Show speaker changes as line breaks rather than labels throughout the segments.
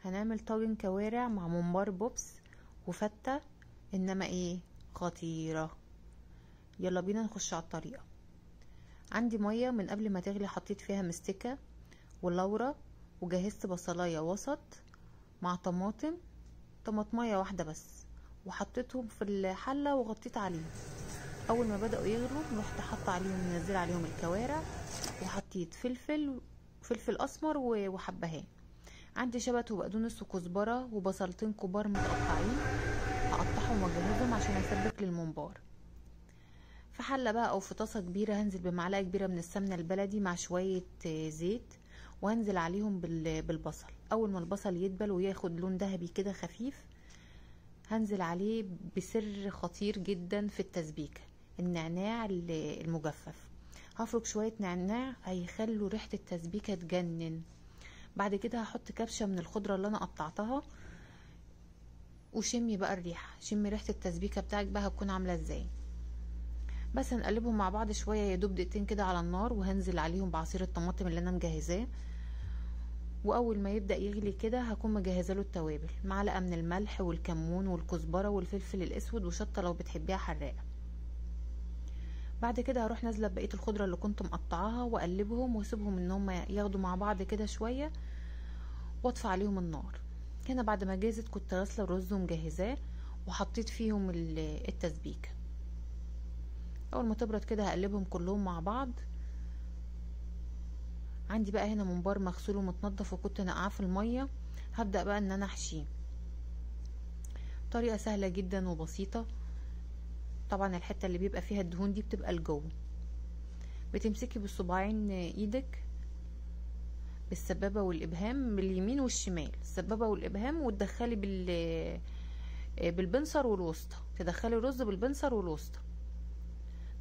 هنعمل طاجن كوارع مع ممبار بوبس وفتة، انما ايه خطيرة. يلا بينا نخش على الطريقة. عندي مية من قبل ما تغلي حطيت فيها مستكة ولورا، وجهزت بصلاية وسط مع طماطمية واحدة بس، وحطيتهم في الحلة وغطيت عليهم. اول ما بدأوا يغلوا رحت حاطه عليهم منزل عليهم الكوارع، وحطيت فلفل اسمر وحبهان. عندي شبت وبقدونس وكزبره وبصلتين كبار متقطعين، هقطعهم واجهزهم عشان اسبك للممبار. في حله بقى او في طاسه كبيره هنزل بمعلقه كبيره من السمنه البلدي مع شويه زيت، وهنزل عليهم بالبصل. اول ما البصل يدبل وياخد لون ذهبي كده خفيف، هنزل عليه بسر خطير جدا في التسبيكه، النعناع المجفف. هفرك شويه نعناع هيخلوا ريحه التسبيكه تجنن. بعد كده هحط كبشه من الخضره اللي انا قطعتها، وشمي بقى الريحه، شمي ريحه التسبيكه بتاعك بقى هتكون عامله ازاي. بس هنقلبهم مع بعض شويه يا دوب دقيقتين كده على النار، وهنزل عليهم بعصير الطماطم اللي انا مجهزاه. واول ما يبدا يغلي كده هكون مجهزه له التوابل، معلقه من الملح والكمون والكزبره والفلفل الاسود وشطه لو بتحبيها حراقه. بعد كده هروح نازله ببقيه الخضره اللي كنت مقطعاها واقلبهم واسيبهم ان هم ياخدوا مع بعض كده شويه، واطفي عليهم النار. هنا بعد ما جازت كنت غاسله الرز ومجهزاه وحطيت فيهم التسبيكه. اول ما تبرد كده هقلبهم كلهم مع بعض. عندي بقى هنا ممبار مغسول ومتنضف وكنت نقعاه في الميه، هبدا بقى ان انا احشيه. طريقه سهله جدا وبسيطه. طبعا الحته اللي بيبقى فيها الدهون دي بتبقى لجوه. بتمسكي بالصباعين ايدك بالسبابه والابهام باليمين والشمال، السبابه والابهام، وتدخلي بالبنصر والوسطى، تدخلي الرز بالبنصر والوسطى،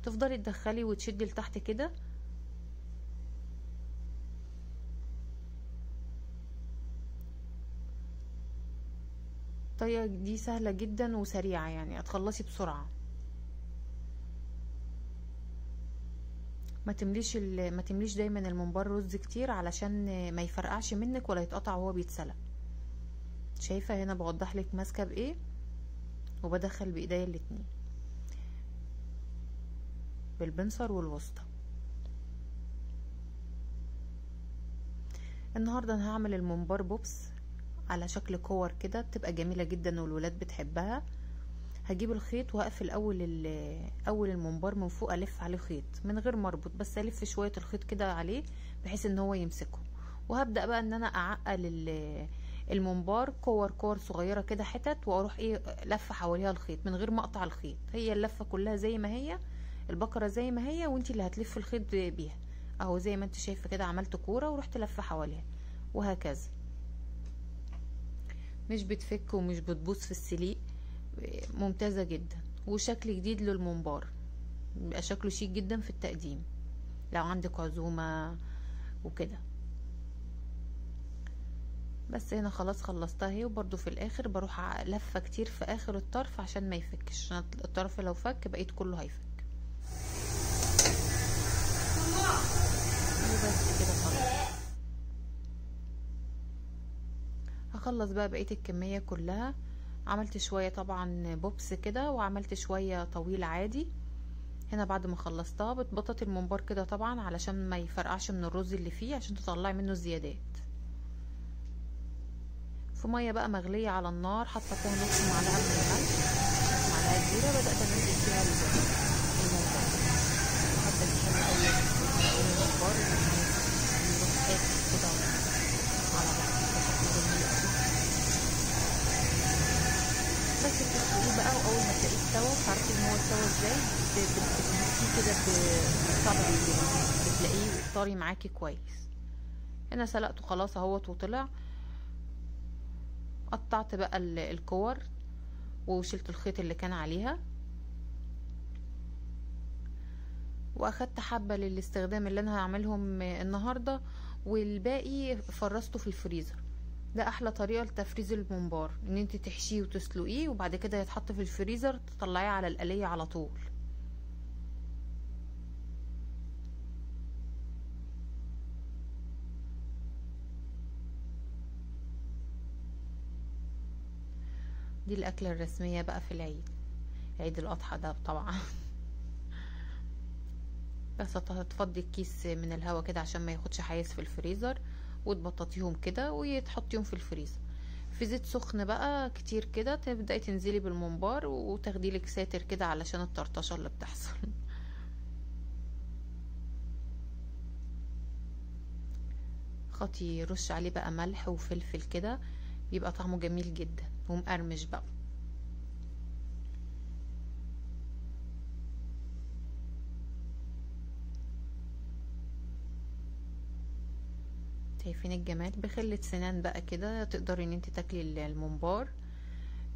تفضلي تدخلي وتشدي لتحت كده. الطريقه دي سهله جدا وسريعه، يعني هتخلصي بسرعه. ما تمليش دايما الممبار رز كتير علشان ما يفرقعش منك ولا يتقطع وهو بيتسلق. شايفه هنا بوضح لك ماسكه بايه، وبدخل بايديا الاتنين بالبنصر والوسطى. النهارده انا هعمل الممبار بوبس على شكل كور كده، بتبقى جميله جدا والولاد بتحبها. هجيب الخيط واقفل اول الممبار من فوق، الف عليه خيط من غير مربط، بس الف شويه الخيط كده عليه بحيث ان هو يمسكه. وهبدا بقى ان انا اعقل الممبار كور صغيره كده حتت، واروح لفه حواليها الخيط من غير ما اقطع الخيط. هي اللفه كلها زي ما هي، البقره زي ما هي، وانتي اللي هتلف الخيط بيها. اهو زي ما انت شايفه كده عملت كوره ورحت لفه حواليها، وهكذا. مش بتفك ومش بتبوظ في السليق، ممتازة جدا وشكل جديد للممبار، بيبقى شكله شيك جدا في التقديم لو عندك عزومة وكده. بس هنا خلاص خلصتها اهي، وبرده في الاخر بروح لفة كتير في اخر الطرف عشان ما يفكش، عشان الطرف لو فك بقيت كله هيفك. وبس كده خلاص. هخلص بقى بقية الكمية كلها. عملت شوية طبعا بوبس كده، وعملت شوية طويل عادي. هنا بعد ما خلصتها بتبطط الممبار كده طبعا علشان ما يفرقعش من الرز اللي فيه، عشان تطلعي منه الزيادات. في ميه بقى مغليه على النار، حاطه فيها نص معلقه من الملح، معلقه كبيره، بدات انزل فيها الممبار. حابه تحلي قوي الممبار يروح قاسي كده على بعض بشكل جميل قوي. بس بتسلقيه بقى، واول ما تلاقيه استوى تعرفي ان هو استوى ازاي، بتمسكيه كده بصبعك، بتلاقيه طري معاكي كويس. هنا سلقته خلاص اهوت وطلع. قطعت بقى الكور وشلت الخيط اللي كان عليها، واخدت حبة للاستخدام اللي انا هعملهم النهاردة، والباقي فرزته في الفريزر. ده احلى طريقة لتفريز الممبار، ان انت تحشيه وتسلقيه وبعد كده يتحط في الفريزر، تطلعيه على القلية على طول. دي الاكلة الرسمية بقى في العيد، عيد الاضحى ده طبعا. بس هتفضي الكيس من الهوا كده عشان ما ياخدش حيز في الفريزر، وتبططيهم كده وتحطيهم في الفريزر في زيت سخن بقى كتير كده. تبدأي تنزلي بالممبار وتاخدي لك ساتر كده علشان الطرطشة اللي بتحصل. خطي رش عليه بقى ملح وفلفل كده، بيبقى طعمه جميل جدا ومقرمش بقى. شايفين الجمال؟ بخلة سنان بقى كده تقدري ان انت تاكلي الممبار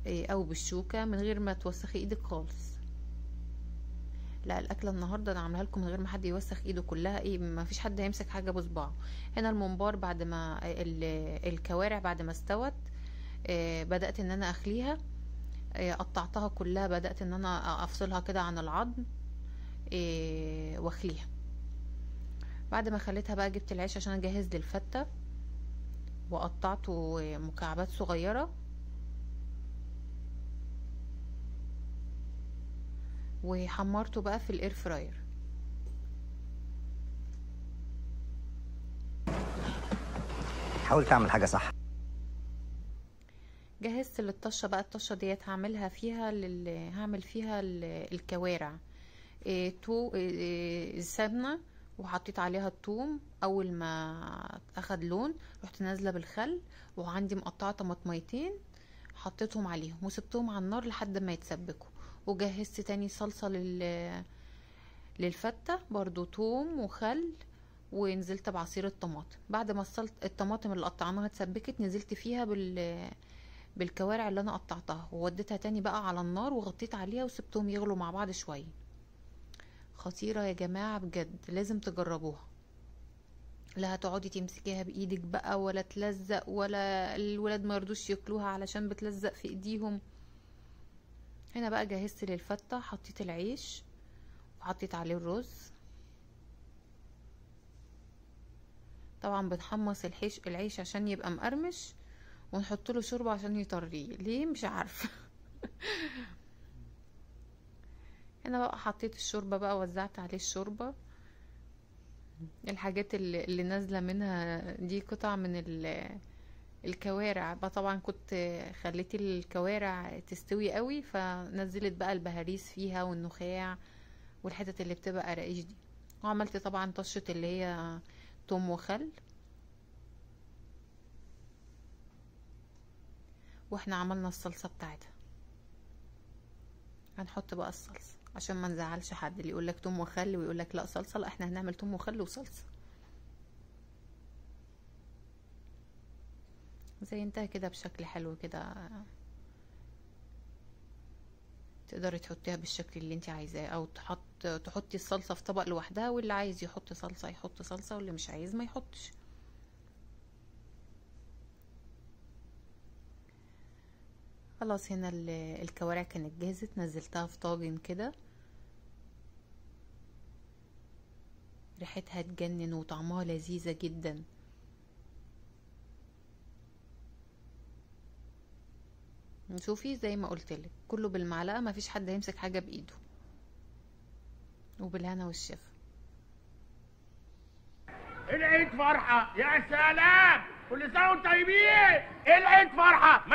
او بالشوكة من غير ما توسخي ايدك خالص. لا، الاكله النهارده انا عاملاها لكم من غير ما حد يوسخ ايده، كلها ايه، ما فيش حد هيمسك حاجه بصباعه. هنا الممبار بعد ما الكوارع بعد ما استوت بدأت ان انا اخليها، قطعتها كلها، بدأت ان انا افصلها كده عن العظم واخليها. بعد ما خليتها بقى جبت العيش عشان اجهز للفتة، وقطعته مكعبات صغيرة، وحمرته بقى في الاير فراير.
حاول تعمل حاجة صح.
جهزت للطشة بقى، الطشة ديت هعمل فيها الكوارع. سمنة، وحطيت عليها الثوم. اول ما اخد لون رحت نازله بالخل، وعندي مقطعه طماطميتين حطيتهم عليهم وسبتهم على النار لحد ما يتسبكوا. وجهزت تاني صلصه للفته برضو، ثوم وخل، ونزلت بعصير الطماطم. بعد ما الطماطم اللي قطعناها اتسبكت، نزلت فيها بالكوارع اللي انا قطعتها، ووديتها تاني بقى على النار وغطيت عليها وسبتهم يغلوا مع بعض شويه. خطيرة يا جماعة بجد، لازم تجربوها. لا هتقعدي تمسكيها بايدك بقى ولا تلزق، ولا الولاد ما يرضوش ياكلوها علشان بتلزق في ايديهم. هنا بقى جهزت للفتة، حطيت العيش وحطيت عليه الرز. طبعا بنحمص العيش عشان يبقى مقرمش، ونحط له شوربة عشان يطريه، ليه مش عارفة. هنا بقى حطيت الشوربة بقى، وزعت عليه الشوربة. الحاجات اللي نازلة منها دي قطع من الكوارع بقى. طبعا كنت خليت الكوارع تستوي قوي، فنزلت بقى البهاريز فيها والنخاع والحتت اللي بتبقى قراقيش دي. وعملت طبعا طشة اللي هي توم وخل. واحنا عملنا الصلصة بتاعتها. هنحط بقى الصلصة عشان ما نزعلش حد اللي يقولك توم وخل ويقولك لا صلصة. لا، احنا هنعمل توم وخل وصلصة. زينتها كده بشكل حلو كده، تقدري تحطيها بالشكل اللي انت عايزاه، او تحطي الصلصة في طبق لوحدها، واللي عايز يحط صلصة يحط صلصة، واللي مش عايز ما يحطش. خلاص، هنا الكوارع كانت جاهزة، نزلتها في طاجن كده. ريحتها تجنن وطعمها لذيذة جدا. شوفي زي ما قلتلك، كله بالمعلقة، مفيش حد هيمسك حاجة بايده. وبالهنا والشفا.
العيد فرحة، يا سلام، كل سنة وانتم طيبين. العيد فرحة.